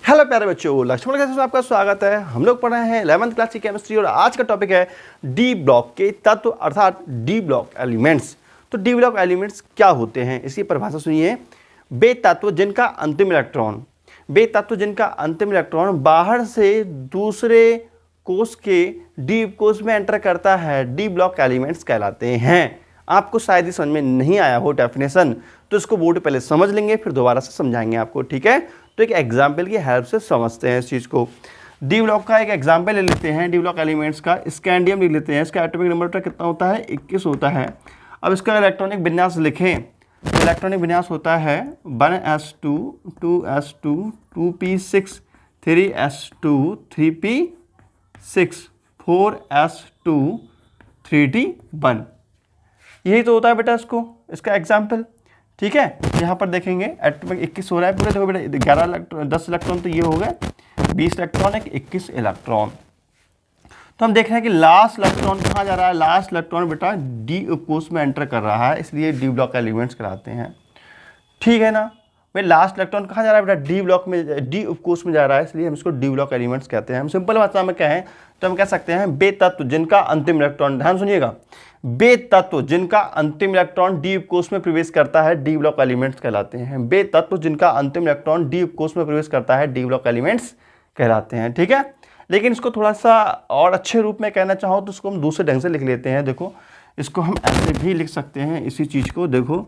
Hello प्यारे बच्चों, Lakshman classes में आपका स्वागत है। हम लोग पढ़ रहे हैं 11th क्लास की केमिस्ट्री और आज का टॉपिक है डी ब्लॉक के तत्व अर्थात डी ब्लॉक एलिमेंट्स। तो डी ब्लॉक एलिमेंट्स क्या होते हैं, इसकी परिभाषा सुनिए। वे तत्व जिनका अंतिम इलेक्ट्रॉन बाहर से दूसरे कोष के डी कोष में एंटर करता है, डी ब्लॉक एलिमेंट्स कहलाते हैं। आपको शायद ही समझ में नहीं आया हो डेफिनेशन, तो इसको बोर्ड पहले समझ लेंगे फिर दोबारा से समझाएंगे आपको, ठीक है। तो एक एग्जाम्पल की हेल्प से समझते हैं इस चीज़ को। डी ब्लॉक का एक एग्जाम्पल ले लेते हैं, डी ब्लॉक एलिमेंट्स का। स्कैंडियम लिख लेते हैं, इसका एटॉमिक नंबर कितना होता है, 21 होता है। अब इसका इलेक्ट्रॉनिक विन्यास लिखें तो इलेक्ट्रॉनिक विन्यास होता है 1s2 2s2 2p6 3s2 3p6 4s2 3d1। यही तो होता है बेटा इसका एग्जाम्पल, ठीक है। यहाँ पर देखेंगे एटॉमिक 21 हो रहा है पूरे, देखो बेटा 10 इलेक्ट्रॉन तो ये हो गए, 20 इलेक्ट्रॉन एक 21 इलेक्ट्रॉन। तो हम देख रहे हैं कि लास्ट इलेक्ट्रॉन कहाँ जा रहा है, लास्ट इलेक्ट्रॉन बेटा डी उपकोष में एंटर कर रहा है, इसलिए डी ब्लॉक एलिमेंट्स कहलाते हैं, ठीक है ना। भाई लास्ट इलेक्ट्रॉन कहाँ जा रहा है बेटा, डी ब्लॉक में, डी उपकोष में जा रहा है, इसलिए हम इसको डी ब्लॉक एलिमेंट्स कहते हैं। हम सिंपल भाषा में कहें तो हम कह सकते हैं वे तत्व जिनका अंतिम इलेक्ट्रॉन, ध्यान सुनिएगा, वे तत्व जिनका अंतिम इलेक्ट्रॉन डी उपकोष में प्रवेश करता है डी ब्लॉक एलिमेंट्स कहलाते हैं। वे तत्व जिनका अंतिम इलेक्ट्रॉन डी उपकोष में प्रवेश करता है डी ब्लॉक एलिमेंट्स कहलाते हैं, ठीक है। लेकिन इसको थोड़ा सा और अच्छे रूप में कहना चाहो तो इसको हम दूसरे ढंग से लिख लेते हैं। देखो इसको हम ऐसे भी लिख सकते हैं, इसी चीज़ को देखो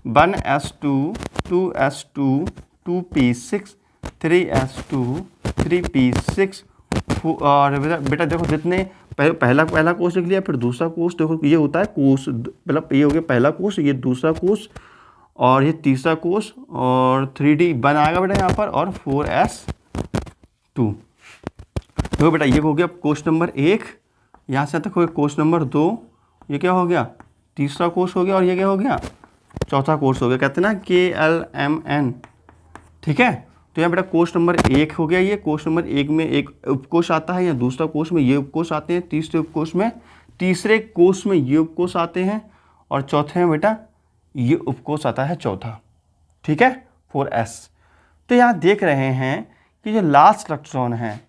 1s2 2s2 2p6 3s2 3p6 और बेटा देखो जितने पहला कोष लिख लिया, फिर दूसरा कोष, देखो ये होता है कोष, मतलब ये हो गया पहला कोष, ये दूसरा कोष और ये तीसरा कोष और 3d1 आएगा बेटा यहाँ पर और 4s2। देखो बेटा ये हो गया कोष नंबर 1, यहाँ से तक हो गया कोष नंबर 2, ये क्या हो गया तीसरा कोष हो गया और ये क्या हो गया चौथा कोष हो गया, कहते हैं ना KLMN, ठीक है। तो यहाँ बेटा कोष नंबर 1 हो गया, ये कोष नंबर 1 में एक उपकोष आता है, या दूसरा कोष में ये उपकोष आते हैं, तीसरे उपकोष में, तीसरे कोष में ये उपकोष आते हैं और चौथे में बेटा ये उपकोष आता है चौथा, ठीक है 4s। तो यहाँ देख रहे हैं कि जो लास्ट इलेक्ट्रॉन है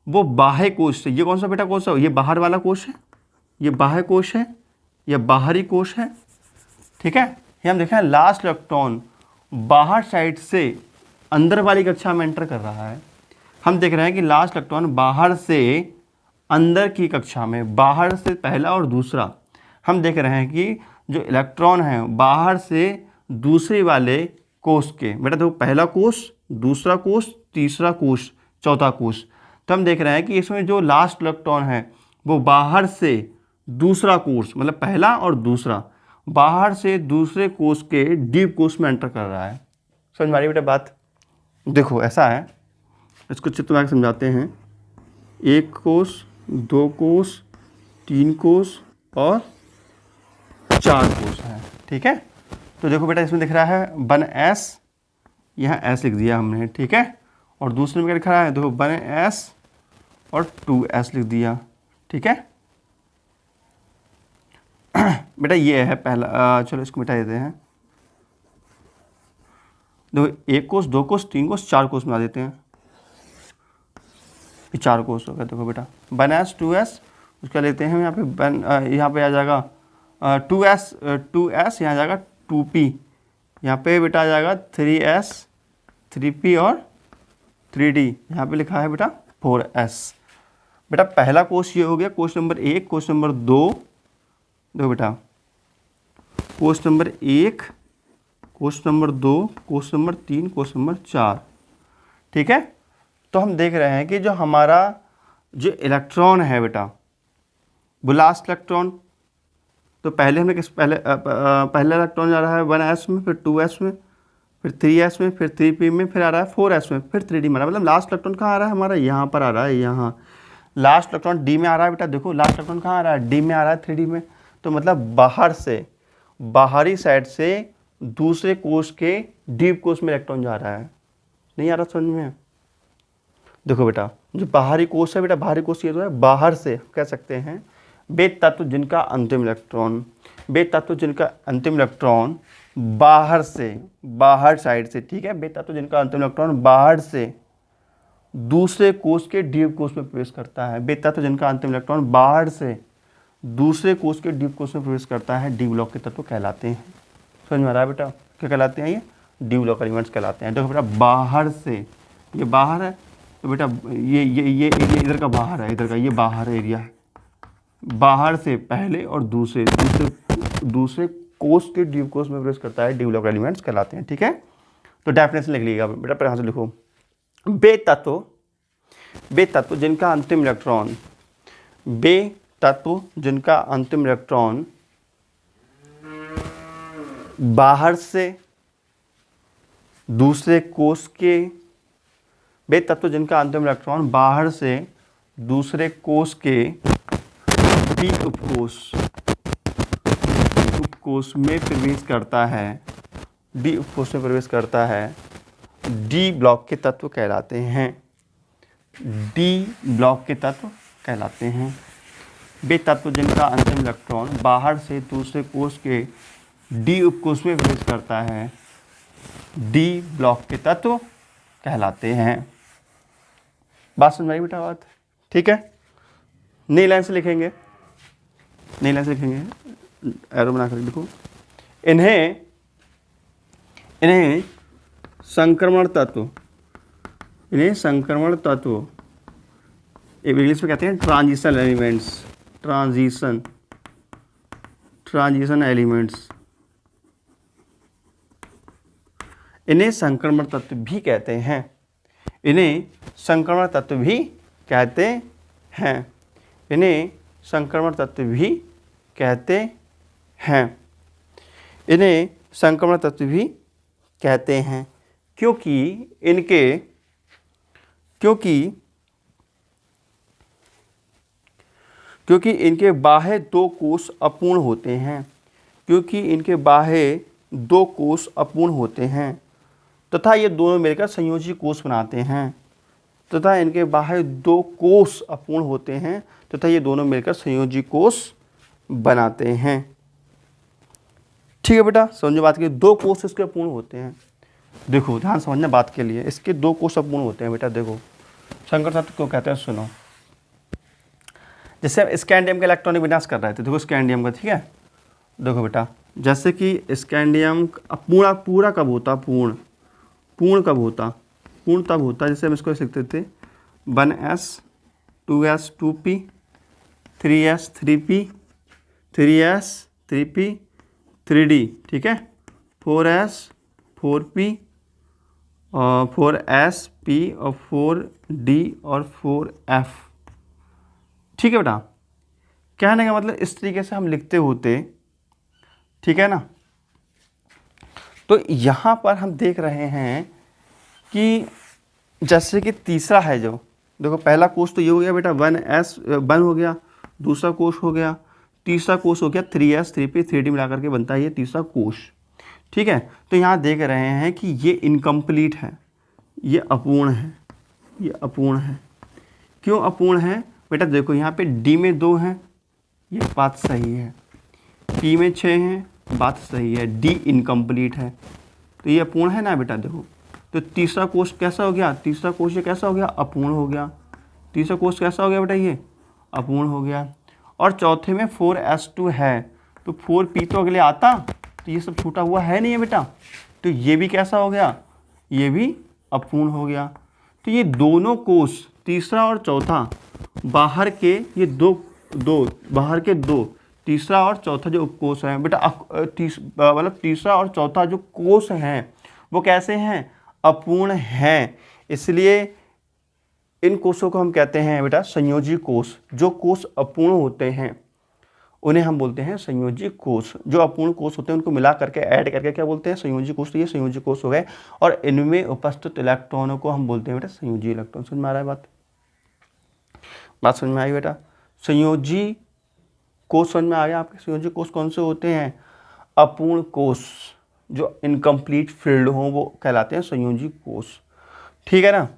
वो बाह्य कोष से, ये कौन सा बेटा कोष है, ये बाहर वाला कोष है, ये बाह्य कोष है, ये बाहरी कोष है, ठीक है। ये हम देख रहे हैं लास्ट इलेक्ट्रॉन बाहर साइड से अंदर वाली कक्षा में एंटर कर रहा है। हम देख रहे हैं कि लास्ट इलेक्ट्रॉन बाहर से अंदर की कक्षा में, बाहर से पहला और दूसरा, हम देख रहे हैं कि जो इलेक्ट्रॉन है बाहर से दूसरे वाले कोष के, बेटा देखो पहला कोष, दूसरा कोष, तीसरा कोष, चौथा कोष। तो हम देख रहे हैं कि इसमें जो लास्ट इलेक्ट्रॉन है वो बाहर से दूसरा कोष, मतलब पहला और दूसरा, बाहर से दूसरे कोष के डीप कोष में एंटर कर रहा है। समझ में आ रही बेटा बात। देखो ऐसा है, इसको चित्र में समझाते हैं। एक कोष, दो कोष, तीन कोष और चार कोष है, ठीक है। तो देखो बेटा इसमें दिख रहा है 1s, यहाँ s लिख दिया हमने, ठीक है। और दूसरे में क्या लिख रहा है, देखो 1s और 2s लिख दिया, ठीक है। बेटा ये है पहला, चलो इसको मिटा देते हैं। देखो एक कोष, दो कोष, तीन कोष, चार कोष बना देते हैं, ये चार कोष हो गया। देखो बेटा 1s 2s, उसका लेते हैं यहाँ पे यहाँ पे आ जाएगा 2s यहाँ जाएगा 2p, यहाँ पे बेटा आ जाएगा 3s 3p और 3d, यहाँ पे लिखा है बेटा 4s। बेटा पहला कोष ये हो गया कोष नंबर 1, कोष नंबर 2, देखो बेटा कोष नंबर 1, कोष नंबर 2, कोष नंबर 3, कोष नंबर 4, ठीक है। तो हम देख रहे हैं कि जो हमारा जो इलेक्ट्रॉन है बेटा वो लास्ट इलेक्ट्रॉन, तो पहले हमने पहला इलेक्ट्रॉन जा रहा है 1s में, फिर 2s में, फिर 3s में, फिर 3p में, फिर आ रहा है 4s में, फिर 3d में, मतलब लास्ट इलेक्ट्रॉन कहाँ आ रहा है हमारा, यहाँ पर आ रहा है, यहाँ लास्ट इलेक्ट्रॉन डी में आ रहा है बेटा। देखो लास्ट इलेक्ट्रॉन कहाँ आ रहा है, डी में आ रहा है 3d में। तो मतलब बाहर से, बाहरी साइड से दूसरे कोष के डीप कोष में इलेक्ट्रॉन जा रहा है, नहीं आ रहा समझ में। देखो बेटा जो बाहरी कोष है बेटा, बाहरी कोष ये तो है बाहर से, कह सकते हैं वे तत्व जिनका अंतिम इलेक्ट्रॉन, वे तत्व जिनका अंतिम इलेक्ट्रॉन बाहर से, बाहर साइड से, ठीक है, वे तत्व जिनका अंतिम इलेक्ट्रॉन बाहर से दूसरे कोष के डी कोष में प्रवेश करता है। वे तत्व जिनका अंतिम इलेक्ट्रॉन बाहर से दूसरे कोष के डी कोष में प्रवेश करता है डी ब्लॉक के तत्व कहलाते हैं। समझ में आ रहा है बेटा? क्या कहलाते हैं? ये डी ब्लॉक एलिमेंट्स कहलाते हैं। देखो बेटा, बाहर से, ये बाहर है तो बेटा ये एरिया इधर का बाहर है, इधर का ये बाहर एरिया है। बाहर से पहले और दूसरे कोष के डी कोष में प्रवेश करता है डी ब्लॉक एलिमेंट्स कहलाते हैं। ठीक है, तो डेफिनेशन लिख लीजिएगा बेटा, पर यहाँ से लिखो। वे तत्व जिनका अंतिम इलेक्ट्रॉन बाहर से दूसरे कोष के वे तत्व जिनका अंतिम इलेक्ट्रॉन बाहर से दूसरे कोष के डी उपकोष में प्रवेश करता है, डी उपकोष में प्रवेश करता है, डी ब्लॉक के तत्व कहलाते हैं। डी ब्लॉक के तत्व कहलाते हैं। वे तत्व जिनका अंतिम इलेक्ट्रॉन बाहर से दूसरे कोष के डी उपकोष में प्रवेश करता है, डी ब्लॉक के तत्व कहलाते हैं। बात समझ आई बेटा बात? ठीक है, नई लाइन से लिखेंगे, एरो बना कर लिखो। इन्हें संक्रमण तत्व इंग्लिश में कहते हैं ट्रांजिशन एलिमेंट्स। इन्हें संक्रमण तत्व भी कहते हैं। इन्हें संक्रमण तत्व भी कहते हैं। क्योंकि इनके बाह्य दो कोष अपूर्ण होते हैं तथा ये दोनों मिलकर संयोजी कोष बनाते हैं। ठीक है बेटा, समझो बात की। दो कोष इसके अपूर्ण होते हैं। देखो ध्यान समझना बात के लिए, इसके दो कोष अपूर्ण होते हैं बेटा। देखो संकर तत्व क्यों कहते हैं, सुनो। जैसे हम स्कैंडियम का इलेक्ट्रॉनिक विन्यास कर रहे थे, देखो स्कैंडियम का, ठीक है। देखो बेटा, जैसे कि स्कैंडियम पूरा कब होता, पूर्ण कब होता, पूर्ण तब होता जैसे हम इसको लिखते थे 1s 2s 2p 3s 3p 3s 3p 3d, ठीक है, 4s 4p और 4s p और 4d और 4f। ठीक है बेटा, कहने का मतलब इस तरीके से हम लिखते होते, ठीक है ना। तो यहाँ पर हम देख रहे हैं कि जैसे कि तीसरा है जो, देखो पहला कोष तो ये हो गया बेटा 1 हो गया, दूसरा कोष हो गया, तीसरा कोष हो गया 3s 3p 3d मिलाकर के बनता है ये तीसरा कोष। ठीक है, तो यहाँ देख रहे हैं कि ये इनकम्प्लीट है, ये अपूर्ण है, क्यों अपूर्ण है बेटा? देखो यहाँ पे d में 2 हैं, ये बात सही है, p में 6 हैं, बात सही है, d इनकम्प्लीट है, तो ये अपूर्ण है ना बेटा। देखो तो तीसरा कोष कैसा हो गया, तीसरा कोष ये कैसा हो गया, अपूर्ण हो गया। तीसरा कोष कैसा हो गया बेटा, ये अपूर्ण हो गया। और चौथे में 4s2 है, तो 4p तो अगले आता, तो ये सब छूटा हुआ है नहीं है बेटा, तो ये भी कैसा हो गया, ये भी अपूर्ण हो गया। तो ये दोनों कोष, तीसरा और चौथा, बाहर के ये बाहर के दो, तीसरा और चौथा जो उपकोष है बेटा, मतलब तीसरा और चौथा जो कोष हैं वो कैसे हैं, अपूर्ण हैं। इसलिए इन कोषों को हम कहते हैं बेटा संयोजी कोष। जो कोष अपूर्ण होते हैं उन्हें हम बोलते हैं संयोजी कोष। जो अपूर्ण कोष होते हैं उनको मिला करके ऐड करके क्या बोलते हैं, संयोजी कोष। तो ये संयोजी कोष हो गए, और इनमें उपस्थित इलेक्ट्रॉनों को हम बोलते हैं बेटा संयोजी इलेक्ट्रॉन। समझ में आ रहा है बात समझ में आई बेटा? संयोजी कोष समझ में आ गया आपके? संयोजी कोष कौन से होते हैं, अपूर्ण कोष, जो इनकम्प्लीट फिल्ड हों वो कहलाते हैं संयोजी कोष। ठीक है ना।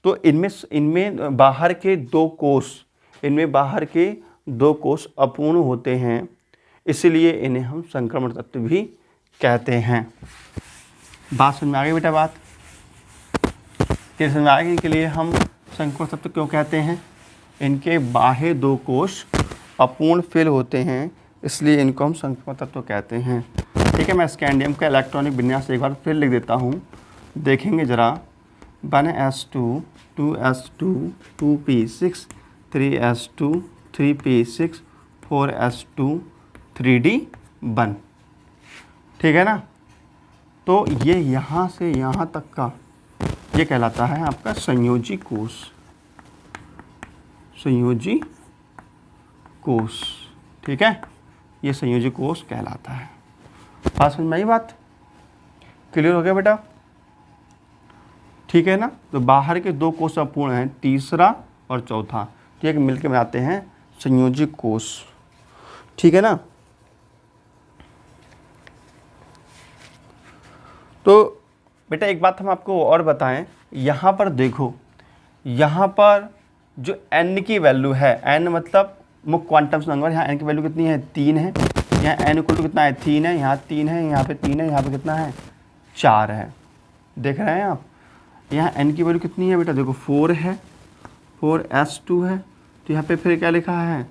तो इनमें बाहर के दो कोष अपूर्ण होते हैं, इसलिए इन्हें हम संक्रमण तत्व भी कहते हैं। बात समझ में आ गई बेटा बात? समझ में आएगा के लिए हम संक्रमण तत्व क्यों कहते हैं। इनके बाह्य 2 कोश अपूर्ण फिल होते हैं, इसलिए इनको हम संक्रमण तत्व कहते हैं। ठीक है, मैं स्कैंडियम का इलेक्ट्रॉनिक विन्यास एक बार फिर लिख देता हूँ, देखेंगे ज़रा। 1s2 2s2 2p6 3s2 3p6 4s2 3d1। ठीक है ना। तो ये यहाँ से यहाँ तक का ये कहलाता है आपका संयोजी कोष। संयोजी कोष, ठीक है, ये संयोजी कोष कहलाता है। बात समझ में आई? बात क्लियर हो गया बेटा? ठीक है ना। तो बाहर के 2 कोष अपूर्ण हैं, तीसरा और चौथा, ठीक है, मिलकर बनाते हैं संयोजी कोष। ठीक है ना। तो बेटा एक बात हम आपको और बताएं, यहाँ पर देखो, यहाँ पर जो n की वैल्यू है, n मतलब मुख्य क्वांटम नंबर, यहाँ n की वैल्यू कितनी है? 3 है। यहाँ n इक्वल टू कितना है? 3 है। यहाँ 3 है, यहाँ पे 3 है, यहाँ पे कितना है? 4 है। देख रहे हैं आप? यहाँ n की वैल्यू कितनी है बेटा? देखो 4 है, 4s2 है। तो यहाँ पे फिर क्या लिखा है?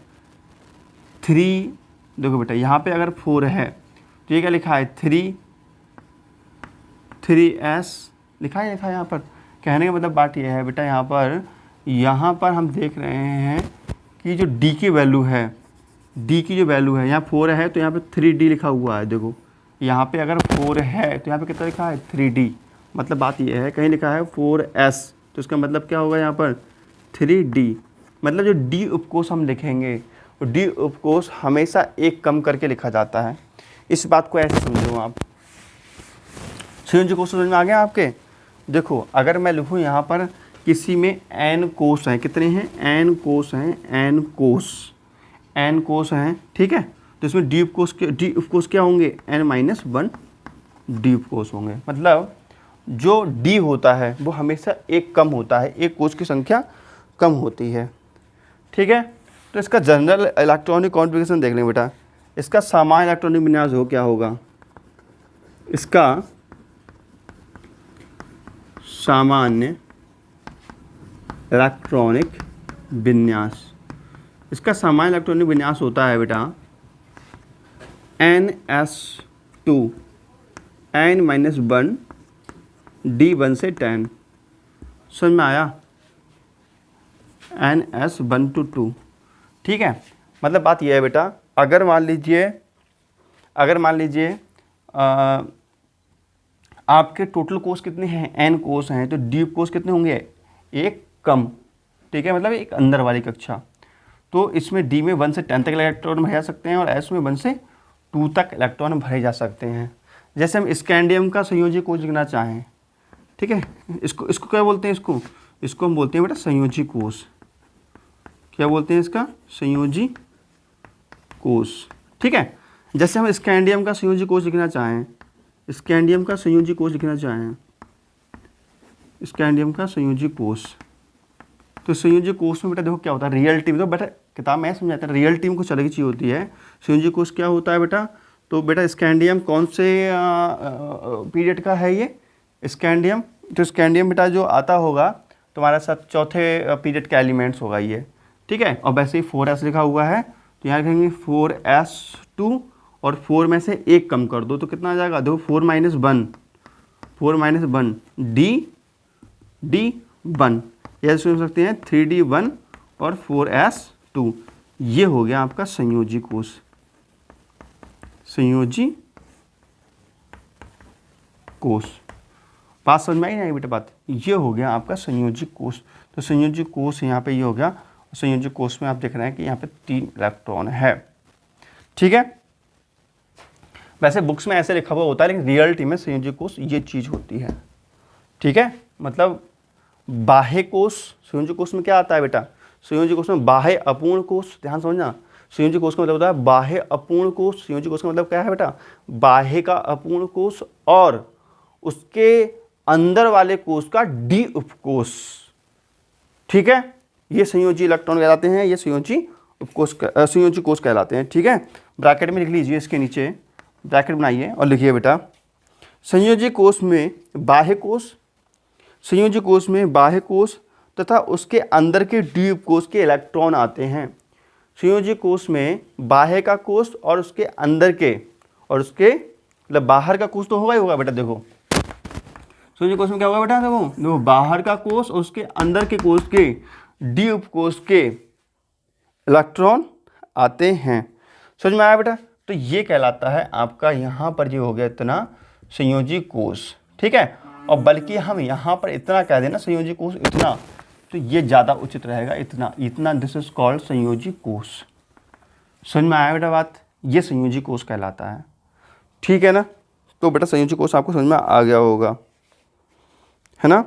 3। देखो बेटा यहाँ पे अगर 4 है तो ये क्या लिखा है? 3s लिखा है यहाँ पर। कहने का मतलब बात यह है बेटा, यहाँ पर हम देख रहे हैं कि जो d की वैल्यू है, d की जो वैल्यू है, यहाँ 4 है तो यहाँ पे 3d लिखा हुआ है। देखो यहाँ पे अगर 4 है तो यहाँ पे कितना लिखा है? 3d। मतलब बात यह है, कहीं लिखा है 4s तो इसका मतलब क्या होगा? यहाँ पर 3d। मतलब जो d उपकोष हम लिखेंगे, तो d उपकोष हमेशा एक कम करके लिखा जाता है। इस बात को ऐसे समझो आप। संयोजी कोष समझ में आ गया आपके? देखो अगर मैं लिखूँ यहाँ पर किसी में n कोष हैं, कितने हैं? n कोष हैं, n कोष हैं, ठीक है। तो इसमें d उपकोष क्या होंगे? n-1 d उपकोष होंगे। मतलब जो d होता है वो हमेशा एक कम होता है, एक कोष की संख्या कम होती है। ठीक है। तो इसका जनरल इलेक्ट्रॉनिक कॉन्फ़िगरेशन देख लें बेटा। इसका सामान्य इलेक्ट्रॉनिक विन्यास हो क्या होगा? इसका सामान्य इलेक्ट्रॉनिक विन्यास, इसका सामान्य इलेक्ट्रॉनिक विन्यास होता है बेटा ns2 n-1 d1 से 10। समझ में आया? ns1 to 2। ठीक है। मतलब बात यह है बेटा, अगर मान लीजिए आपके टोटल कोष कितने हैं? n कोष हैं, तो d कोष कितने होंगे? एक कम। ठीक है, मतलब एक अंदर वाली कक्षा। तो इसमें d में 1 से 10 तक इलेक्ट्रॉन भरे जा सकते हैं और s में 1 से 2 तक इलेक्ट्रॉन भरे जा सकते हैं। जैसे हम स्कैंडियम का संयोजी कोष लिखना चाहें, ठीक है, इसको क्या बोलते हैं? इसको हम बोलते हैं बेटा संयोजी कोष। क्या बोलते हैं इसका? संयोजी कोष। ठीक है। जैसे हम स्कैंडियम का संयोजी कोष लिखना चाहें, स्कैंडियम का संयोजी कोष लिखना चाहें, स्कैंडियम का संयोजी कोष, तो संयोजी कोष में बेटा देखो क्या होता है? Real team. तो बेटा किताब में समझाता है रियल टीम कुछ अलग चीज़ होती है। संयोजी कोष क्या होता है बेटा? तो बेटा स्कैंडियम कौन से पीरियड का है ये? स्कैंडियम, तो स्कैंडियम बेटा जो आता होगा तुम्हारा साथ चौथे पीरियड का एलिमेंट्स होगा ये। ठीक है। और वैसे ही 4s लिखा हुआ है तो यहाँ लिखेंगे 4s2 और 4 में से एक कम कर दो तो कितना आ जाएगा? देखो 4-1 d1, यह सुन सकते हैं 3d1 और 4s2। ये हो गया आपका संयोजी कोष। संयोजी कोष। बात समझ में आई नहीं बेटा? बात ये हो गया आपका संयोजी कोष। तो संयोजी कोष यहाँ पे ये हो गया। संयोजी कोष में आप देख रहे हैं कि यहाँ पे 3 इलेक्ट्रॉन है। ठीक है। वैसे बुक्स में ऐसे लिखा हुआ होता है, लेकिन रियलिटी में संयोजी कोष ये चीज़ होती है। ठीक है। मतलब बाह्य कोष, संयोजी कोष में क्या आता है बेटा? संयोजी कोष में बाह्य अपूर्ण कोष, ध्यान समझना। संयोजी कोष का मतलब होता है बाह्य अपूर्ण कोष। संयोजी कोष का मतलब क्या है बेटा? बाह्य का अपूर्ण कोष और उसके अंदर वाले कोष का डी उपकोष। ठीक है। ये संयोजी इलेक्ट्रॉन कहलाते हैं, ये संयोजी कोष कहलाते हैं। ठीक है। ब्रैकेट में लिख लीजिए, इसके नीचे ब्रैकेट बनाइए और लिखिए बेटा, संयोजी कोष में बाह्य कोष, संयोजी कोश में बाह्य कोश तथा उसके अंदर के डी कोश के इलेक्ट्रॉन आते हैं। संयोजी कोश में बाह्य का कोश और उसके अंदर के और उसके मतलब बाहर का कोश तो होगा ही होगा बेटा। देखो संयोजी कोश में क्या होगा बेटा, देखो बाहर का कोश और उसके अंदर के कोश के डी उपकोश के इलेक्ट्रॉन आते हैं। समझ में आया बेटा। तो ये कहलाता है आपका, यहाँ पर ये हो गया इतना संयोजी कोश, ठीक है। और बल्कि हम यहाँ पर इतना कह देना संयोजी कोश इतना, तो ये ज़्यादा उचित रहेगा, इतना इतना, दिस इज कॉल्ड संयोजी कोश। समझ में आया बेटा बात, ये संयोजी कोश कहलाता है, ठीक है ना। तो बेटा संयोजी कोश आपको समझ में आ गया होगा, है ना।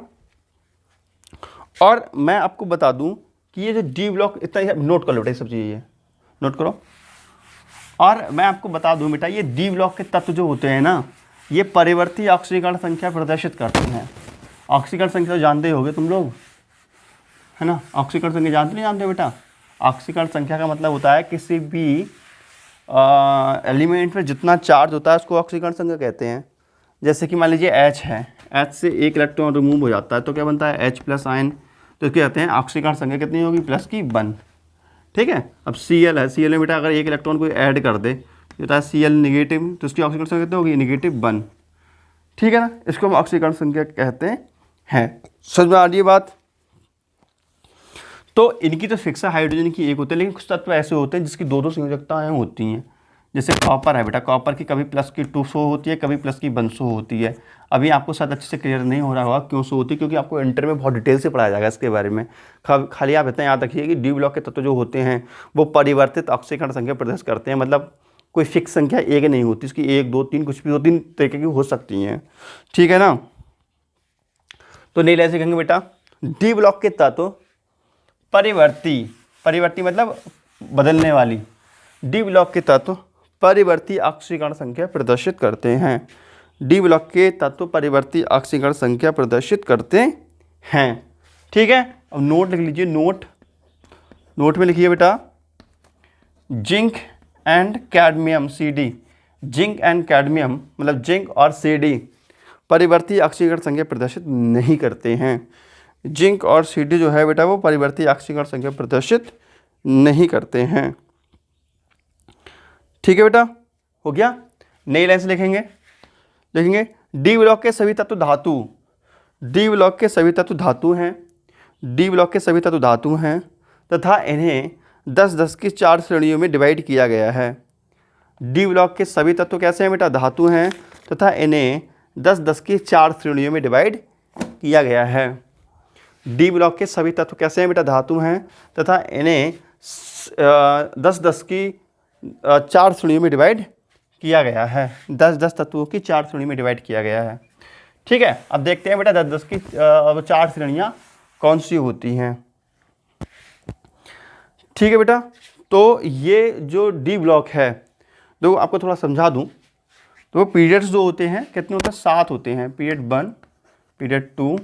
और मैं आपको बता दूं कि ये जो डी ब्लॉक इतना, नोट कर लो बेटा ये सब चीज़ें, ये नोट करो। और मैं आपको बता दूं बेटा, ये डी ब्लॉक के तत्व जो होते हैं ना, ये परिवर्ती ऑक्सीकरण संख्या प्रदर्शित करते हैं। ऑक्सीकरण संख्या तो जानते ही होगे तुम लोग, है ना। ऑक्सीकरण संख्या जानते नहीं जानते बेटा। ऑक्सीकरण संख्या का मतलब होता है किसी भी एलिमेंट में जितना चार्ज होता है उसको ऑक्सीकरण संख्या कहते हैं। जैसे कि मान लीजिए H है, H से एक इलेक्ट्रॉन रिमूव हो जाता है तो क्या बनता है, H प्लस आयन, तो क्या कहते हैं ऑक्सीकरण संख्या कितनी होगी, प्लस की 1, ठीक है। अब Cl है, Cl में बेटा अगर एक इलेक्ट्रॉन कोई ऐड कर दे, होता है Cl निगेटिव, तो उसकी ऑक्सीकरण संख्या कितनी होगी, -1, ठीक है ना। इसको हम ऑक्सीकरण संख्या कहते हैं। समझ में आ रही है बात। तो इनकी तो फिक्स हाइड्रोजन की एक होती है, लेकिन कुछ तत्व ऐसे होते हैं जिसकी दो संयोजकताएं होती हैं। जैसे कॉपर है बेटा, कॉपर की कभी प्लस की 2 शो होती है, कभी प्लस की 1 शो होती है। अभी आपको शायद अच्छे से क्लियर नहीं हो रहा होगा क्यों शो होती है, क्योंकि आपको इंटर में बहुत डिटेल से पढ़ाया जाएगा इसके बारे में। खाली आप इतना याद रखिए कि डी ब्लॉक के तत्व जो होते हैं वो परिवर्तित ऑक्सीकरण संख्या प्रदर्शित करते हैं। मतलब कोई फिक्स संख्या एक नहीं होती, इसकी 1 2 3 कुछ भी 2-3 तरीके की हो सकती हैं, ठीक है ना। तो नहीं ले सकेंगे बेटा, डी ब्लॉक के तत्व परिवर्ती मतलब बदलने वाली, डी ब्लॉक के तत्व परिवर्ती ऑक्सीकरण संख्या प्रदर्शित करते हैं। डी ब्लॉक के तत्व परिवर्ती ऑक्सीकरण संख्या प्रदर्शित करते हैं, ठीक है। अब नोट लिख लीजिए, नोट में लिखिए बेटा, zinc and cadmium Cd, zinc and cadmium मतलब जिंक और Cd परिवर्ती ऑक्सीकरण संख्या प्रदर्शित नहीं करते हैं। जिंक और Cd जो है बेटा वो परिवर्ती ऑक्सीकरण संख्या प्रदर्शित नहीं करते हैं, ठीक है बेटा, हो गया। नई लाइन से लिखेंगे डी ब्लॉक के सभी तत्व धातु, डी ब्लॉक के सभी तत्व धातु हैं, डी ब्लॉक के सभी तत्व धातु हैं तथा इन्हें 10-10 की 4 श्रेणियों में डिवाइड किया गया है। डी ब्लॉक के सभी तत्व कैसे हैं बेटा, धातु हैं तथा इन्हें 10-10 की 4 श्रेणियों में डिवाइड किया गया है। डी ब्लॉक के सभी तत्व कैसे हैं बेटा, धातु हैं तथा इन्हें 10-10 की 4 श्रेणियों में डिवाइड किया गया है। 10-10 तत्वों की 4 श्रेणी में डिवाइड किया गया है, ठीक है। अब देखते हैं बेटा 10-10 की 4 श्रेणियाँ कौन सी होती हैं, ठीक है बेटा। तो ये जो डी ब्लॉक है, देखो आपको थोड़ा समझा दूं, तो पीरियड्स जो होते हैं कितने होते हैं, 7 होते हैं। Period 1, period 2,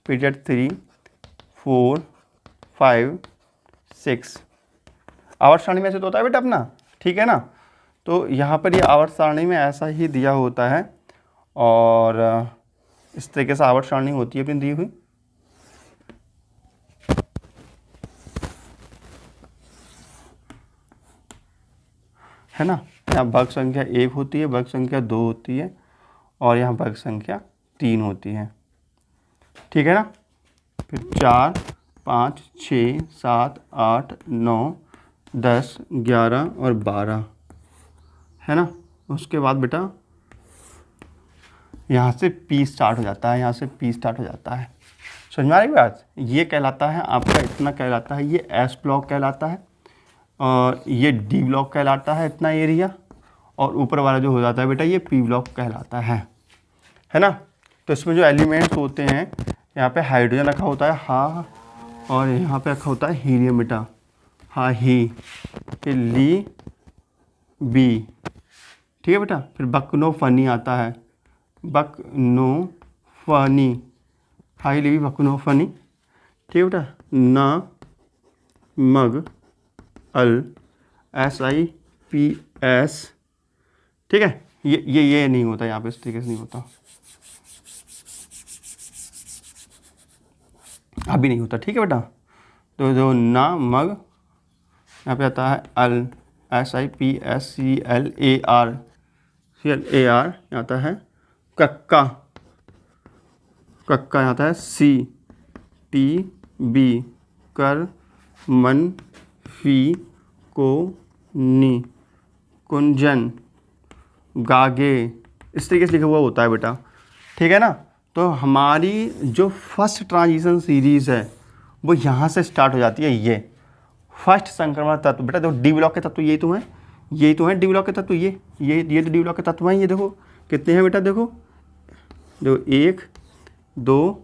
period 3, 4, 5, 6। आवर्त सारणी में ऐसे तो होता है बेटा अपना, ठीक है ना। तो यहाँ पर ये आवर्त सारणी में ऐसा ही दिया होता है और इस तरीके से आवर्त सारणी होती है अपनी दी हुई, है ना। यहाँ वर्ग संख्या 1 होती है, वर्ग संख्या 2 होती है और यहाँ वर्ग संख्या 3 होती है, ठीक है ना। फिर 4, 5, 6, 7, 8, 9, 10, 11 और 12, है ना। उसके बाद बेटा यहाँ से P स्टार्ट हो जाता है, यहाँ से P स्टार्ट हो जाता है। समझ में आ रही बात। ये कहलाता है आपका, इतना कहलाता है ये S ब्लॉक कहलाता है और ये D ब्लॉक कहलाता है इतना एरिया, और ऊपर वाला जो हो जाता है बेटा ये P ब्लॉक कहलाता है ना। तो इसमें जो एलिमेंट्स होते हैं, यहाँ पे हाइड्रोजन रखा होता है हाँ, और यहाँ पे रखा होता है हीलियम बेटा, हाँ ही, फिर ली बी, ठीक है बेटा। फिर बकनोफनी आता है, बकनोफनी, हाई ली बकनोफनी, ठीक है बेटा। ना मग अल SiPs, ठीक है। ये नहीं होता यहाँ पे, इस तरीके से नहीं होता, अभी नहीं होता, ठीक है बेटा। तो जो ना मग यहाँ पे आता है अल, SIPSCLAR, CLAR यहाँ आता है कक्का, कक्का यहाँ आता है CTB, कर, मन, फी, को, नी, कुंजन, गागे, इस तरीके से लिखा हुआ होता है बेटा, ठीक है ना। तो हमारी जो फर्स्ट ट्रांजिशन सीरीज़ है वो यहाँ से स्टार्ट हो जाती है। ये फर्स्ट संक्रमण तत्व बेटा, देखो डी ब्लॉक के तत्व यही तो हैं, यही तो हैं डी ब्लॉक के तत्व, ये तो डी ब्लॉक के तत्व हैं। ये देखो कितने हैं बेटा, देखो 1 2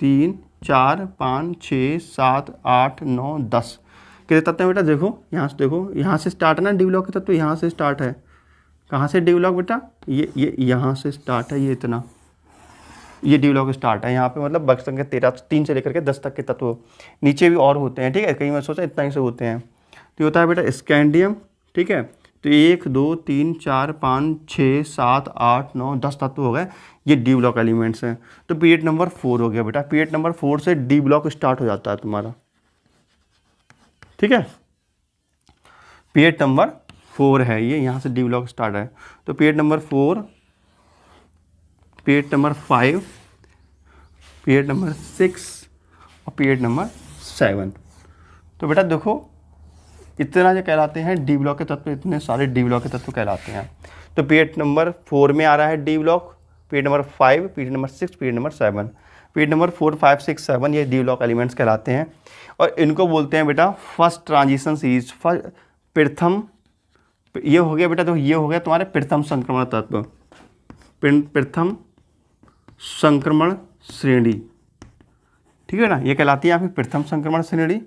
3 4 5 6 7 8 9 10 कितने तत्व हैं बेटा। देखो यहाँ से, देखो यहाँ से स्टार्ट है ना डी ब्लॉक के तत्व, यहाँ से स्टार्ट है। कहाँ से डी ब्लॉक बेटा, ये यहाँ से स्टार्ट है, ये इतना, ये डी ब्लॉक स्टार्ट है यहाँ पे, मतलब बक्स संख्या 13 3 से लेकर के 10 तक के तत्व, नीचे भी और होते हैं, ठीक है। कहीं मैं सोचा इतना ही से होते हैं। तो होता है बेटा स्कैंडियम, ठीक है। तो 1 2 3 4 5 6 7 8 9 10 तत्व हो गए, ये डी ब्लॉक एलिमेंट्स हैं। तो पीरियड नंबर 4 हो गया बेटा, पीरियड नंबर 4 से डी ब्लॉक स्टार्ट हो जाता है तुम्हारा, ठीक है। पीरियड नंबर 4 है ये, यहाँ से डी ब्लॉक स्टार्ट है। तो period number 4, period number 5, period number 6 और पीरियड नंबर 7। तो बेटा देखो इतना जो कहलाते हैं डी ब्लॉक के तत्व, इतने सारे डी ब्लॉक के तत्व कहलाते हैं। तो पीरियड नंबर 4 में आ रहा है D block, period number 5, period number 6, period number 7। Period number 4 5 6 7 ये डी ब्लॉक एलिमेंट्स कहलाते हैं और इनको बोलते हैं बेटा फर्स्ट ट्रांजिशन सीरीज, प्रथम, ये हो गया बेटा। तो ये हो गया तुम्हारे प्रथम संक्रमण तत्व, प्रथम संक्रमण श्रेणी, ठीक है ना। ये कहलाती है आपकी प्रथम संक्रमण श्रेणी,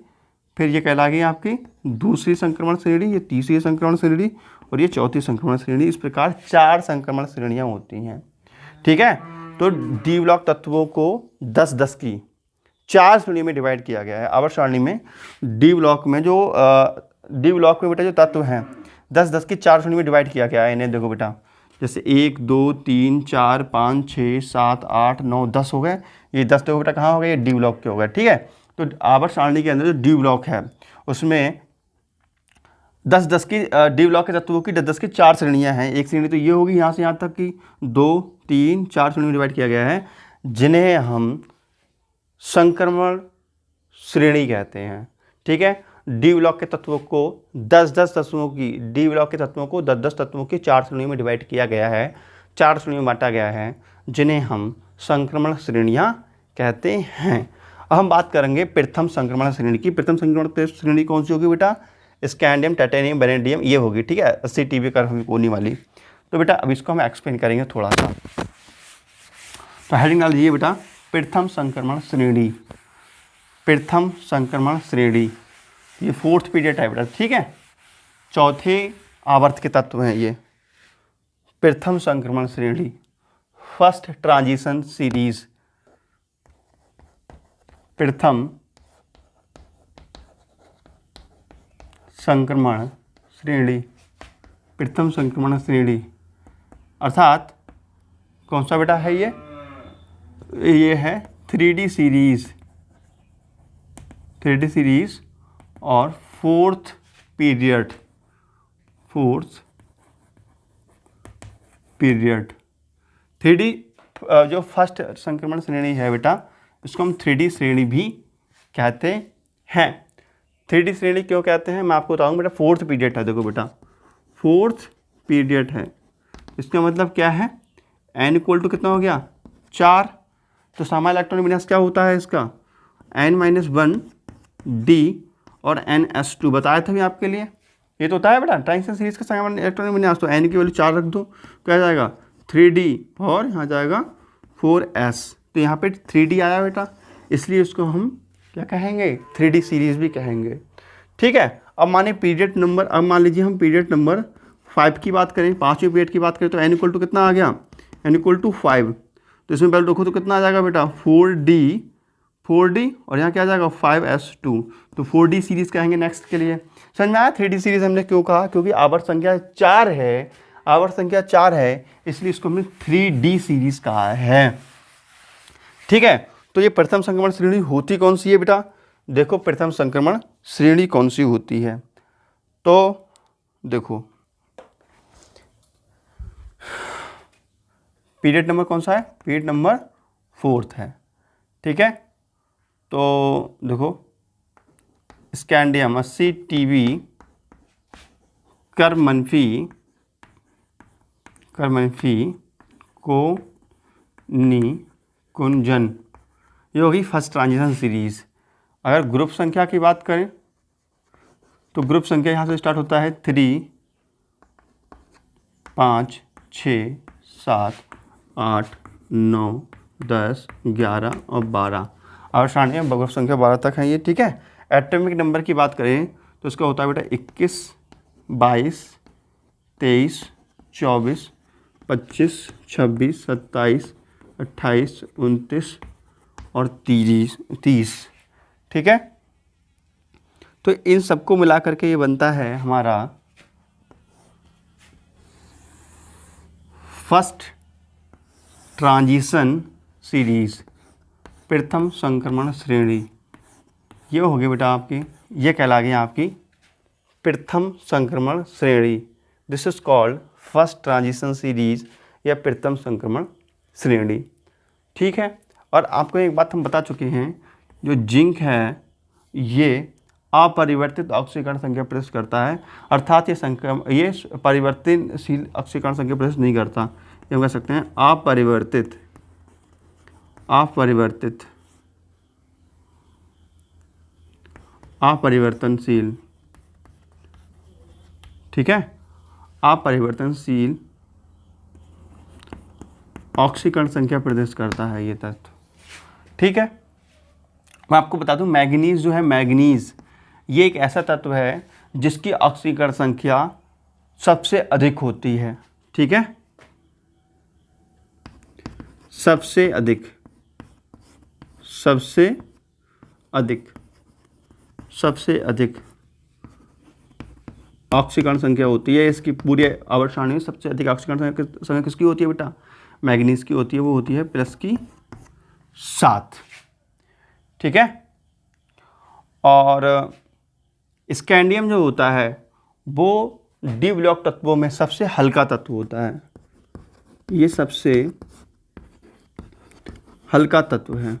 फिर ये कहला गई आपकी दूसरी संक्रमण श्रेणी, ये तीसरी संक्रमण श्रेणी और ये चौथी संक्रमण श्रेणी। इस प्रकार 4 संक्रमण श्रेणियाँ होती हैं, ठीक है। तो डी ब्लॉक तत्वों को 10-10 की 4 श्रेणी में डिवाइड किया गया है। आवर्त सारणी में डी ब्लॉक में जो डी ब्लॉक में बेटा जो तत्व हैं 10-10 की 4 श्रेणी में डिवाइड किया गया है। इन्हें देखो बेटा, जैसे 1 2 3 4 5 6 7 8 9 10 हो गए। ये 10 देखो बेटा कहाँ हो गए, ये डी ब्लॉक के हो गए, ठीक है। तो आवर्त सारणी के अंदर जो डी ब्लॉक है उसमें 10-10 की डी ब्लॉक के तत्वों की 10-10 की 4 श्रेणियाँ हैं। एक श्रेणी तो ये होगी यहाँ से यहाँ तक की 2 3 4 श्रेणी में डिवाइड किया गया है, जिन्हें हम संक्रमण श्रेणी कहते हैं, ठीक है। डी ब्लॉक के तत्वों को 10-10 तत्वों की, डी ब्लॉक के तत्वों को 10-10 तत्वों की 4 श्रेणियों में डिवाइड किया गया है, 4 श्रेणियों में बांटा गया है, जिन्हें हम संक्रमण श्रेणियाँ कहते हैं। अब हम बात करेंगे प्रथम संक्रमण श्रेणी की। प्रथम संक्रमण श्रेणी कौन सी होगी बेटा, स्कैंडियम, टाइटेनियम, वेनेडियम, ये होगी, ठीक है, 80 TeV कर्व कोनी वाली। तो बेटा अब इसको हम एक्सप्लेन करेंगे थोड़ा सा। तो हेडिंग डाल दीजिए बेटा, प्रथम संक्रमण श्रेणी, प्रथम संक्रमण श्रेणी, ये 4th पीरियड है बेटा, ठीक है। चौथे आवर्त के तत्व हैं ये। प्रथम संक्रमण श्रेणी, फर्स्ट ट्रांजिशन सीरीज, प्रथम संक्रमण श्रेणी, प्रथम संक्रमण श्रेणी अर्थात कौन सा बेटा है ये है 3D सीरीज, 3D सीरीज और 4th period, 4th period. 3D जो फर्स्ट संक्रमण श्रेणी है बेटा, इसको हम 3D श्रेणी भी कहते हैं। 3D श्रेणी क्यों कहते हैं मैं आपको बताऊंगा बेटा। 4th पीरियड है, देखो बेटा 4th पीरियड है, इसका मतलब क्या है, n = कितना हो गया 4। तो सामान्य इलेक्ट्रॉन विन्यास क्या होता है इसका, n-1 d और NS2 बताया था मैं आपके लिए। ये तो होता है बेटा ट्रांजिशन सीरीज का सामान्य इलेक्ट्रॉन विन्यास। तो n की वैल्यू 4 रख दो, क्या जाएगा 3d और यहाँ जाएगा 4s। तो यहाँ पे 3d आया बेटा, इसलिए इसको हम क्या कहेंगे, 3D सीरीज भी कहेंगे, ठीक है। अब माने पीरियड नंबर, अब मान लीजिए हम पीरियड नंबर 5 की बात करें, 5वें पीरियड की बात करें, तो n = कितना आ गया, n = 5। तो इसमें पहले देखो तो कितना आ जाएगा बेटा 4d और यहाँ क्या आ जाएगा 5s2। तो 4D सीरीज कहेंगे नेक्स्ट के लिए। समझ में आया 3D सीरीज हमने क्यों कहा, क्योंकि आवर्त संख्या 4 है, आवर्त संख्या 4 है, इसलिए इसको हमने 3D सीरीज कहा है, ठीक है। तो ये प्रथम संक्रमण श्रेणी होती कौन सी है बेटा? देखो प्रथम संक्रमण श्रेणी कौन सी होती है, तो देखो पीरियड नंबर कौन सा है? पीरियड नंबर 4 है, ठीक है। तो देखो स्कैंडियम 80 TB कर मनफी को निकुंजन, ये होगी फर्स्ट ट्रांजिशन सीरीज। अगर ग्रुप संख्या की बात करें तो ग्रुप संख्या यहाँ से स्टार्ट होता है 3, 5, 6, 7, 8, 9, 10, 11 और 12। और श्रेणी में ग्रुप संख्या 12 तक है ये, ठीक है। एटॉमिक नंबर की बात करें तो इसका होता है बेटा 21, 22, 23, 24, 25, 26, 27, 28, 29 और 30, ठीक है। तो इन सबको मिला करके ये बनता है हमारा फर्स्ट ट्रांजिशन सीरीज, प्रथम संक्रमण श्रेणी। ये हो गई बेटा आपकी, ये कहला गई आपकी प्रथम संक्रमण श्रेणी। This is called first transition series या प्रथम संक्रमण श्रेणी, ठीक है। और आपको एक बात हम बता चुके हैं, जो जिंक है ये अपरिवर्तित ऑक्सीकरण संख्या प्रवेश करता है, अर्थात ये परिवर्तनशील ऑक्सीकरण संख्या प्रवेश नहीं करता। ये हम कह सकते हैं अपरिवर्तनशील, ठीक है, अपरिवर्तनशील ऑक्सीकरण संख्या प्रवेश करता है ये तत्व, ठीक है। मैं आपको बता दूं मैग्नीज जो है, मैग्नीज ये एक ऐसा तत्व है जिसकी ऑक्सीकरण संख्या सबसे अधिक होती है, ठीक है, सबसे अधिक ऑक्सीकरण संख्या होती है इसकी पूरी आवर्त सारणी में। सबसे अधिक ऑक्सीकरण संख्या किसकी होती है बेटा? मैग्नीज की होती है, वो होती है +7, ठीक है। और स्कैंडियम जो होता है वो डी ब्लॉक तत्वों में सबसे हल्का तत्व होता है, ये सबसे हल्का तत्व है,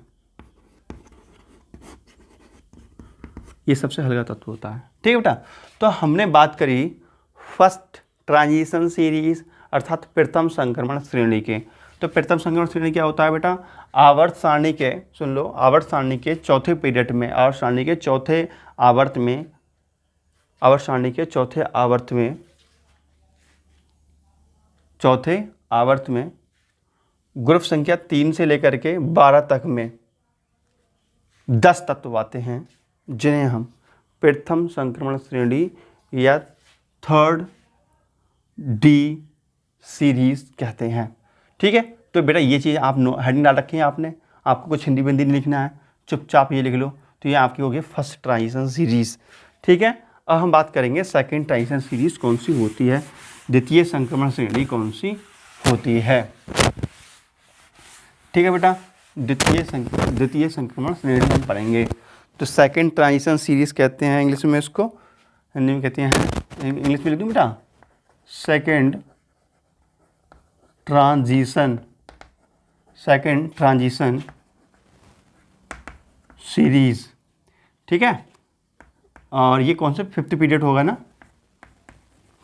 ये सबसे हल्का तत्व होता है, ठीक है बेटा। तो हमने बात करी फर्स्ट ट्रांजिशन सीरीज अर्थात प्रथम संक्रमण श्रेणी के। तो प्रथम संक्रमण श्रेणी क्या होता है बेटा? आवर्त सारणी के, सुन लो, आवर्त सारणी के चौथे पीरियड में, आवर्त सारणी के चौथे आवर्त में ग्रुप संख्या 3 से लेकर के 12 तक में 10 तत्व आते हैं जिन्हें हम प्रथम संक्रमण श्रेणी या थर्ड डी सीरीज कहते हैं, ठीक है। तो बेटा ये चीज़ आप हेडिंग डाल रखी है आपने, आपको कुछ हिंदी नहीं लिखना है, चुपचाप ये लिख लो। तो ये आपकी होगी फर्स्ट ट्रांजिशन सीरीज, ठीक है। अब हम बात करेंगे सेकंड ट्रांजिशन सीरीज कौन सी होती है, द्वितीय संक्रमण श्रेणी कौन सी होती है, ठीक है बेटा। द्वितीय संक्रमण श्रेणी हम पढ़ेंगे। तो सेकंड ट्रांजिशन सीरीज कहते हैं इंग्लिश में, इसको हिंदी में कहते हैं, इंग्लिश में लिख दूँ बेटा, सेकंड ट्रांजिशन सीरीज, ठीक है। और ये कौन सा 5th पीरियड होगा ना,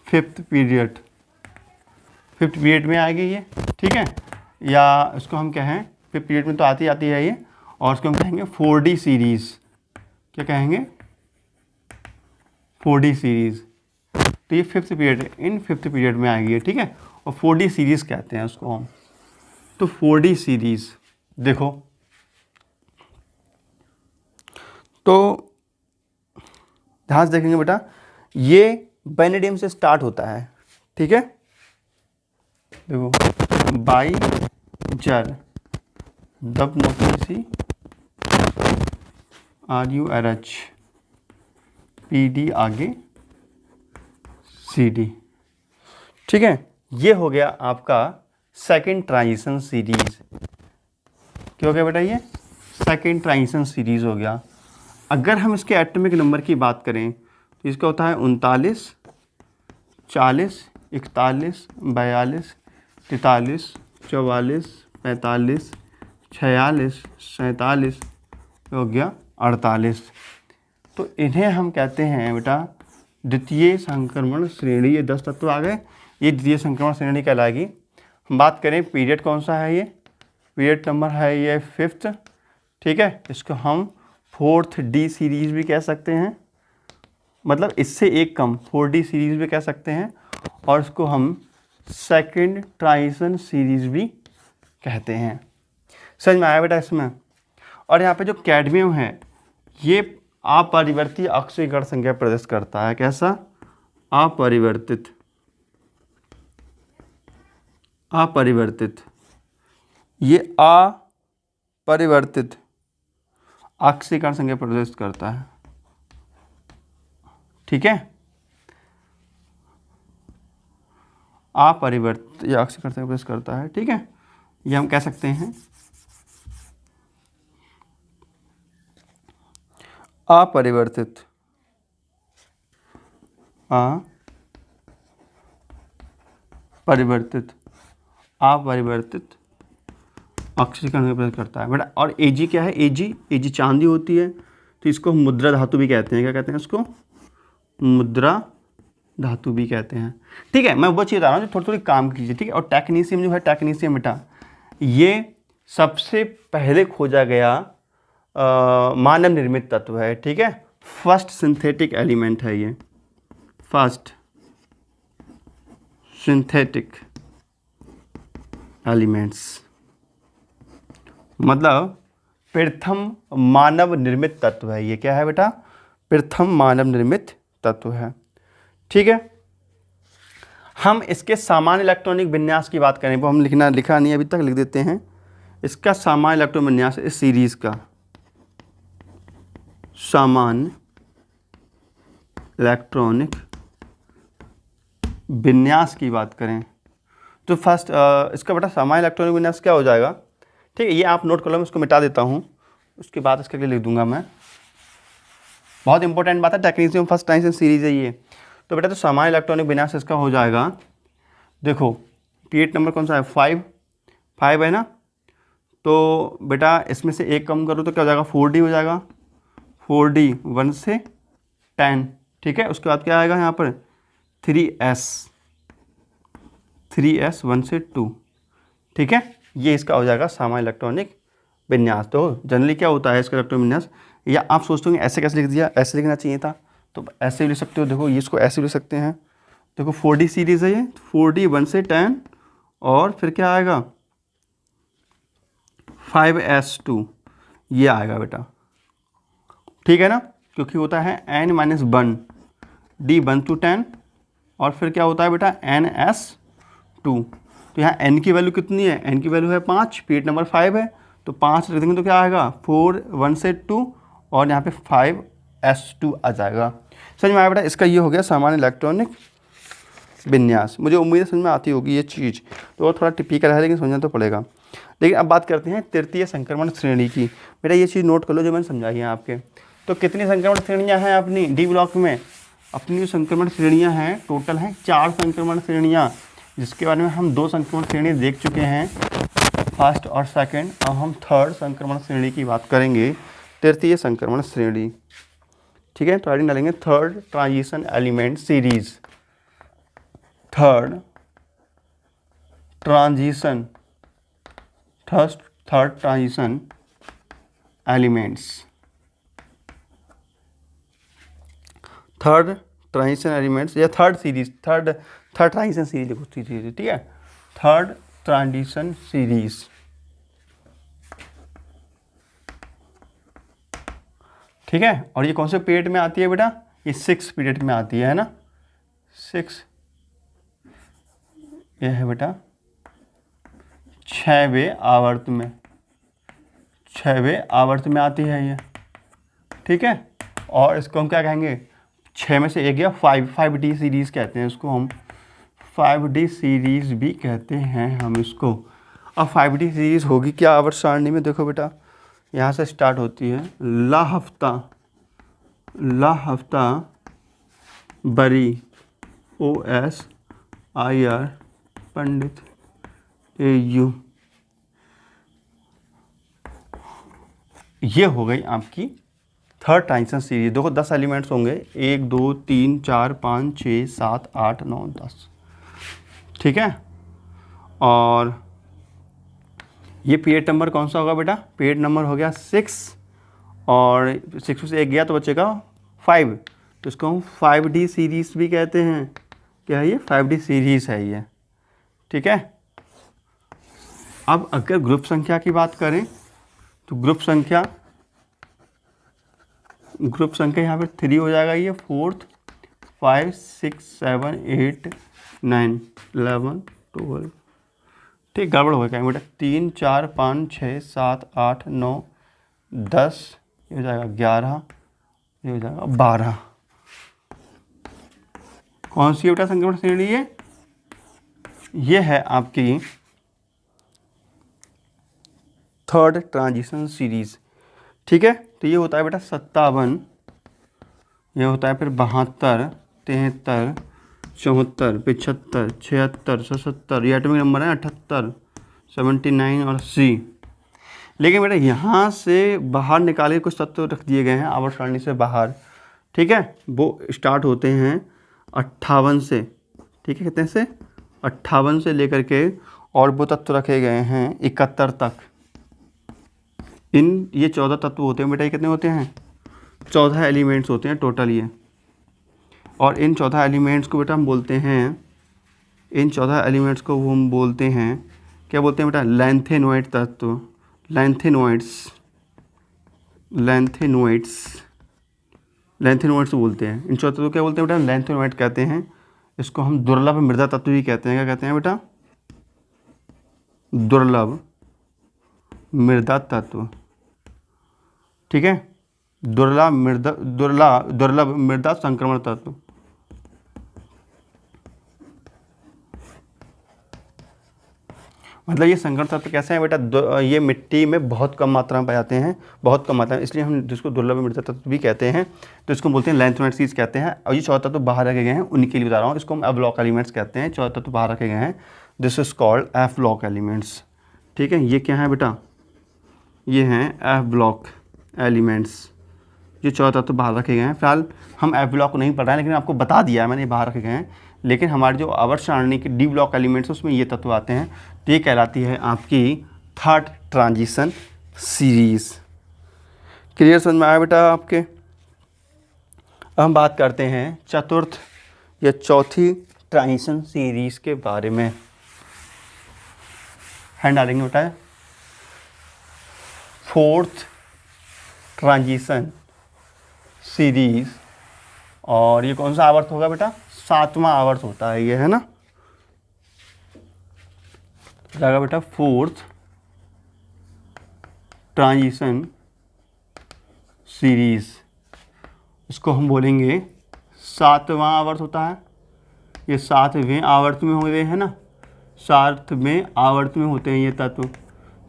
5th पीरियड में आएगी ये, ठीक है। या इसको हम कहें 5th पीरियड में तो आती है ये, और इसको हम कहेंगे 4D सीरीज। क्या कहेंगे? 4D series. तो ये 5th पीरियड में आएगी, ठीक है। और 4D सीरीज कहते हैं उसको हम। तो 4D सीरीज देखो, तो ध्यान से देखेंगे बेटा, ये वेनेडियम से स्टार्ट होता है, ठीक है। देखो बाइजर WC RURH PD आगे CD, ठीक है। ये हो गया आपका सेकंड ट्रांजिशन सीरीज। क्या हो गया बेटा? ये सेकेंड ट्रांजिशन सीरीज हो गया। अगर हम इसके एटॉमिक नंबर की बात करें तो इसका होता है 39, 40, 41, 42, 43, 44, 45, 46, 47 हो गया 48। तो इन्हें हम कहते हैं बेटा द्वितीय संक्रमण श्रेणी। ये 10 तत्व आ गए, ये द्वितीय संक्रमण श्रेणी कहलाएगी। हम बात करें पीरियड कौन सा है, ये पीरियड नंबर है ये 5th, ठीक है। इसको हम 4th डी सीरीज भी कह सकते हैं, मतलब इससे एक कम 4D सीरीज भी कह सकते हैं, और इसको हम सेकंड ट्रांजिशन सीरीज भी कहते हैं। समझ में आया बेटा इसमें। और यहाँ पे जो कैडमियम है ये अपरिवर्ती ऑक्सीकरण संख्या प्रदर्शित करता है। कैसा? अपरिवर्तित ये अपरिवर्तित ऑक्सीकरण संख्या प्रदर्शित करता है, ठीक है। अपरिवर्तित ये ऑक्सीकरण संख्या प्रदर्शित करता है, ठीक है। ये हम कह सकते हैं अपरिवर्तित ऑक्सीकरण संख्या प्रदर्शित करता है बेटा। और एजी क्या है? एजी चांदी होती है, तो इसको हम मुद्रा धातु भी कहते हैं। क्या कहते हैं इसको? मुद्रा धातु भी कहते हैं, ठीक है। मैं वो चीज़ बता रहा हूँ जो थोड़ी थोड़ी काम कीजिए, ठीक है। और टेक्नीशियम जो है, टेक्नीशियम बेटा ये सबसे पहले खोजा गया मानव निर्मित तत्व है, ठीक है। फर्स्ट सिंथेटिक एलिमेंट है ये, फर्स्ट सिंथेटिक एलिमेंट्स, मतलब प्रथम मानव निर्मित तत्व है ये। क्या है बेटा? प्रथम मानव निर्मित तत्व है, ठीक है। हम इसके सामान्य इलेक्ट्रॉनिक विन्यास की बात करें, वो हम लिखा नहीं अभी तक, लिख देते हैं। इसका सामान्य इलेक्ट्रॉनिक विन्यास, इस सीरीज का सामान्य इलेक्ट्रॉनिक विन्यास की बात करें तो फर्स्ट इसका बेटा सामान्य इलेक्ट्रॉनिक विन्यास क्या हो जाएगा, ठीक है। ये आप नोट कर लो, मैं इसको मिटा देता हूँ, उसके बाद इसके लिए लिख दूंगा मैं। बहुत इंपॉर्टेंट बात है, टेक्नीशियम फर्स्ट ट्रांजिशन सीरीज है ये। तो बेटा तो सामान्य इलेक्ट्रॉनिक विन्यास इसका हो जाएगा, देखो पीरियड नंबर कौन सा है? 5 है ना। तो बेटा इसमें से एक कम करो तो क्या हो जाएगा? 4D हो जाएगा। 4D 1 से 10, ठीक है। उसके बाद क्या आएगा यहाँ पर? 3S 1 से 2, ठीक है। ये इसका हो जाएगा सामान्य इलेक्ट्रॉनिक विन्यास। तो जनरली क्या होता है इसका इलेक्ट्रॉनिक विन्यास, या आप सोचते होंगे ऐसे कैसे लिख दिया, ऐसे लिखना चाहिए था, तो ऐसे भी लिख सकते हो। देखो ये इसको ऐसे भी लिख सकते हैं, देखो 4D सीरीज है ये, 4D 1 से 10, और फिर क्या आएगा? 5S2 ये आएगा बेटा, ठीक है ना। क्योंकि होता है n-1 D 1 to 10, और फिर क्या होता है बेटा? NS2। तो यहाँ n की वैल्यू कितनी है? n की वैल्यू है 5, पीरियड नंबर 5 है, तो 5 रख देंगे तो क्या आएगा? 4 1 से 2, और यहाँ पे 5S2 आ जाएगा। समझ में आया बेटा? इसका ये हो गया सामान्य इलेक्ट्रॉनिक विन्यास। मुझे उम्मीद है समझ में आती होगी ये चीज़, तो थोड़ा टिपिकल है लेकिन समझना तो पड़ेगा। लेकिन अब बात करते हैं तृतीय संक्रमण श्रेणी की। बेटा ये चीज़ नोट कर लो जो मैंने समझाई है आपके। तो कितनी संक्रमण श्रेणियाँ हैं अपनी डी ब्लॉक में? अपनी जो संक्रमण श्रेणियाँ हैं टोटल हैं 4 संक्रमण श्रेणियाँ, जिसके बारे में हम 2 संक्रमण श्रेणी देख चुके हैं, फर्स्ट और सेकंड। अब हम थर्ड संक्रमण श्रेणी की बात करेंगे, तृतीय संक्रमण श्रेणी, ठीक है। तो हेडिंग डालेंगे third transition element series, third transition elements, third transition elements या थर्ड ट्रांजिशन सीरीज लिखो, ठीक है। थर्ड ट्रांजिशन सीरीज, ठीक है। और ये कौन से पीरियड में आती है बेटा? ये 6 पीरियड में आती है ना, 6। ये है बेटा 6वें आवर्त में, 6वें आवर्त में आती है ये, ठीक है। और इसको हम क्या कहेंगे? 6 में से एक या 5D सीरीज कहते हैं इसको हम, 5D सीरीज भी कहते हैं हम इसको। अब 5D सीरीज होगी क्या आवर्त सारणी में? देखो बेटा यहाँ से स्टार्ट होती है ला हफ्ता बरी OSIR पंडित AU। ये हो गई आपकी थर्ड ट्रांजिशन सीरीज। देखो 10 एलिमेंट्स होंगे, 1 2 3 4 5 6 7 8 9 10, ठीक है। और ये पीरियड नंबर कौन सा होगा बेटा? पीरियड नंबर हो गया 6, और 6 में से 1 गया तो बचेगा 5, तो इसको हम 5D सीरीज भी कहते हैं। क्या है ये? 5D सीरीज है ये, ठीक है। अब अगर ग्रुप संख्या की बात करें तो ग्रुप संख्या यहाँ पर 3 हो जाएगा, ये 4th 5 6 7 8 9 11 12, ठीक, गड़बड़ हो गया क्या बेटा? 3 4 5 6 7 8 9 10, ये हो जाएगा 11, ये हो जाएगा 12। कौन सी बेटा संक्रमण श्रेणी है? ये है आपकी थर्ड ट्रांजिशन सीरीज, ठीक है। तो ये होता है बेटा 57, ये होता है फिर 72 73 74 75 76 77, ये एटॉमिक नंबर है 78 79 और C। लेकिन बेटा यहाँ से बाहर निकाले कुछ तत्व रख दिए गए हैं आवर्त सारणी से बाहर, ठीक है। वो स्टार्ट होते हैं 58 से, ठीक है, कितने से? 58 से लेकर के, और वो तत्व रखे गए हैं 71 तक। ये 14 तत्व होते हैं बेटा, ये कितने होते हैं? 14 एलिमेंट्स होते हैं टोटल ये। और इन 14 एलिमेंट्स को बेटा हम बोलते हैं, इन 14 एलिमेंट्स को वो हम बोलते हैं, क्या बोलते हैं बेटा? लैंथेनोइड तत्व, लैंथेनोइड्स बोलते हैं। इन 14 तत्व क्या बोलते हैं बेटा? लैंथेनोइड कहते हैं। इसको हम दुर्लभ मृदा तत्व भी कहते हैं। क्या कहते हैं बेटा? दुर्लभ मृदा तत्व, ठीक है। दुर्लभ मृदा संक्रमण तत्व। मतलब ये संक्रमण तत्व कैसे हैं बेटा? ये मिट्टी में बहुत कम मात्रा में पाए जाते हैं, बहुत कम मात्रा में, इसलिए हम जिसको दुर्लभ मृदा तत्व भी कहते हैं, तो इसको बोलते हैं लैंथेनोइड सीरीज कहते हैं। और ये 14 तत्व बाहर रखे गए हैं, उनके लिए बता रहा हूँ। इसको हम एफ-ब्लॉक एलिमेंट्स कहते हैं। 14 तत्व बाहर रखे गए हैं, this is called F-block elements, ठीक है। ये क्या है बेटा? ये हैं एफ-ब्लॉक एलिमेंट्स, ये 14 तत्व बाहर रखे गए हैं। फिलहाल हम एफ-ब्लॉक को नहीं पढ़ रहे हैं, लेकिन आपको बता दिया है मैंने, बाहर रखे गए हैं। लेकिन हमारे जो आवर्त सारणी के डी ब्लॉक एलिमेंट्स उसमें ये तत्व आते हैं। तो ये कहलाती है आपकी थर्ड ट्रांजिशन सीरीज। क्लियर समझ में आया बेटा आपके? अब हम बात करते हैं चतुर्थ या चौथी ट्रांजिशन सीरीज के बारे में। हैंड डालेंगे बेटा, फोर्थ ट्रांजिशन सीरीज। और ये कौन सा आवर्त होगा बेटा? 7वां आवर्त होता है ये, है ना। जाएगा बेटा फोर्थ ट्रांजिशन सीरीज। इसको हम बोलेंगे 7वां आवर्त होता है। ये 7वें आवर्त में होते हैं ना, 7वें आवर्त में होते हैं ये तत्व,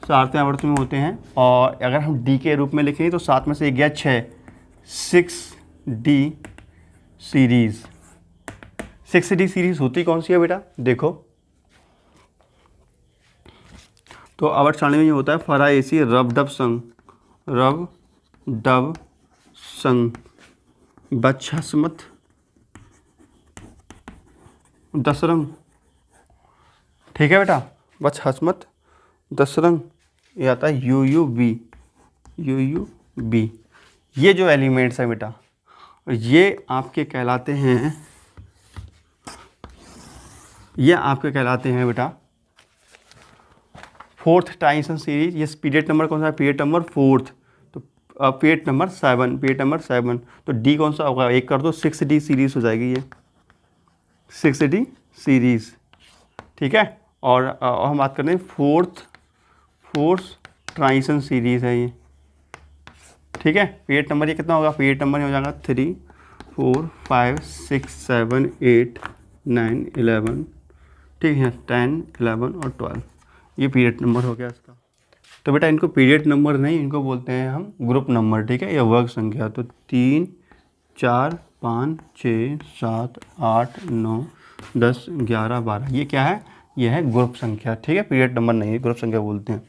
7वें आवर्त में होते हैं। और अगर हम डी के रूप में लिखें तो 7 में से 1 गया 6, 6D सीरीज। 6D सीरीज होती कौन सी है बेटा? देखो, तो आवर्त सारणी में ये होता है फराएसी रब डब संग बच्छस्मत दसरंग, ठीक है बेटा। बच्छस्मत दसरंग, ये आता है UUB। ये जो एलिमेंट्स हैं बेटा, ये आपके कहलाते हैं बेटा फोर्थ ट्रांजिशन सीरीज। ये पीरियड नंबर कौन सा है? पीरियड नंबर 4th, तो पीरियड नंबर 7। तो डी कौन सा होगा? 1 कर दो, 6D सीरीज हो जाएगी ये, 6D सीरीज, ठीक है। और हम बात कर रहे हैं फोर्थ ट्रांजिशन सीरीज है ये, ठीक है। पीरियड नंबर ये कितना होगा? पीरियड नंबर हो जाएगा 3 4 5 6 7 8 9 11, ठीक है, 10 11 और 12। ये पीरियड नंबर हो गया इसका। तो बेटा इनको पीरियड नंबर नहीं, इनको बोलते हैं हम ग्रुप नंबर, ठीक है, या वर्ग संख्या। तो 3 4 5 6 7 8 9 10 11 12 ये क्या है, ये है ग्रुप संख्या, ठीक है, पीरियड नंबर नहीं है, ग्रुप संख्या बोलते हैं।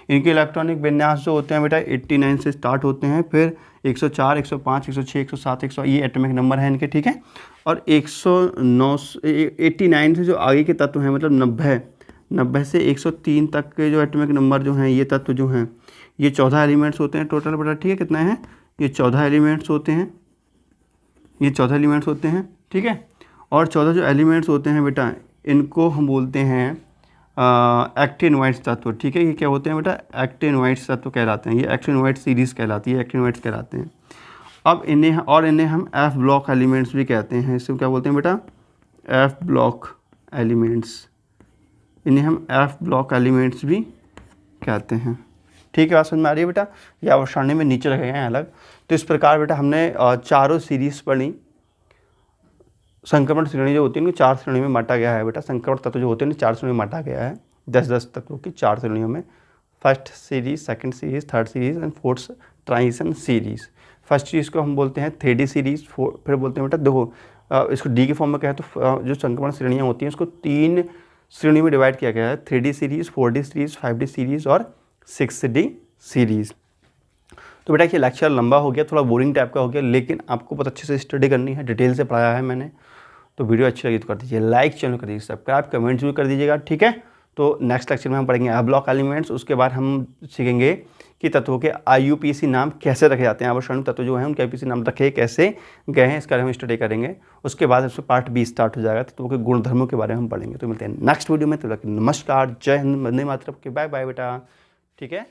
इनके इलेक्ट्रॉनिक विन्यास जो होते हैं बेटा 89 से स्टार्ट होते हैं, फिर 104 105 106 107 100 ये एटॉमिक नंबर है इनके, ठीक है। और 109 89 से जो आगे के तत्व हैं, मतलब 90 से 103 तक के जो एटॉमिक नंबर जो हैं, ये तत्व जो हैं, ये 14 एलिमेंट्स होते हैं टोटल बेटा, ठीक है। कितना है, ये 14 एलिमेंट्स होते हैं, ये 14 एलिमेंट्स होते हैं, ठीक है। और 14 जो एलिमेंट्स होते हैं बेटा, इनको हम बोलते हैं एक्टिनोइड्स तत्व, ठीक है। ये क्या होते हैं बेटा, एक्टिनोइड्स तत्व कहलाते हैं, ये एक्टिनोइड सीरीज़ कहलाती है, एक्टिनोइड्स कहलाते हैं। अब इन्हें हम एफ ब्लॉक एलिमेंट्स भी कहते हैं। इसको क्या बोलते हैं बेटा, एफ ब्लॉक एलिमेंट्स, इन्हें हम एफ ब्लॉक एलिमेंट्स भी कहते हैं, ठीक है। बात समझ में आ रही है बेटा, ये अवसारणी में नीचे रखे गए हैं अलग। तो इस प्रकार बेटा हमने चारों सीरीज़ पढ़ी। संक्रमण श्रेणी जो होती है उनको 4 श्रेणी में बांटा गया है बेटा, संक्रमण तत्व जो होते हैं 4 श्रेणी में बांटा गया है, 10-10 तत्वों की 4 श्रेणियों में, first series, second series, third series and fourth transition series. First चीज़ को हम बोलते हैं 3D सीरीज, फिर बोलते हैं बेटा, देखो इसको डी के फॉर्म में कहें तो जो संक्रमण श्रेणियाँ होती हैं उसको 3 श्रेणी में डिवाइड किया गया है, 3D series, 4D series, 5D series और 6D सीरीज। तो बेटा ये लेक्चर लंबा हो गया, थोड़ा बोरिंग टाइप का हो गया, लेकिन आपको बहुत अच्छे से स्टडी करनी है, डिटेल से पढ़ाया है मैंने। तो वीडियो अच्छी लगी तो कर दीजिए लाइक, चैनल कर दीजिए सब्सक्राइब, कमेंट्स भी कर दीजिएगा, ठीक है। तो नेक्स्ट लेक्चर में हम पढ़ेंगे एफ ब्लॉक एलिमेंट्स, उसके बाद हम सीखेंगे कि तत्वों के IUPAC नाम कैसे रखे जाते हैं, आवश्यक तत्व जो हैं उनके IUPAC नाम रखे कैसे गए हैं, इसका हम स्टडी करेंगे। उसके बाद इसमें पार्ट 20 स्टार्ट हो जाएगा, तत्वों के गुणधर्मों के बारे में हम पढ़ेंगे। तो मिलते हैं नेक्स्ट वीडियो में, तो नमस्कार, जय हिंद, वंदे मातरम, बाय बाय बेटा, ठीक है।